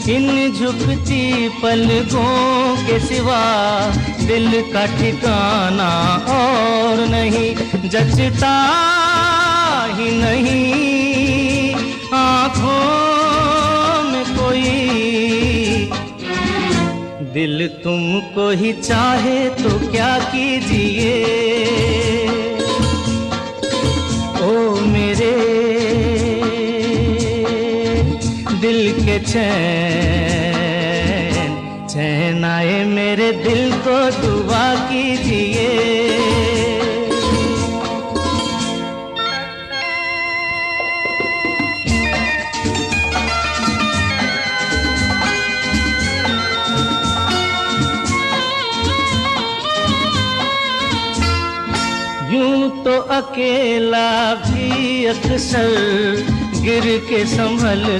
इन झुकती पलकों के सिवा दिल का ठिकाना और नहीं, जचता ही नहीं आँखों में कोई। दिल तुमको ही चाहे तो क्या कीजिए, ओ मेरे दिल के चैन, चैन आए मेरे दिल को दुआ कीजिए। यूं तो अकेला भी अक्सर गिर के संभल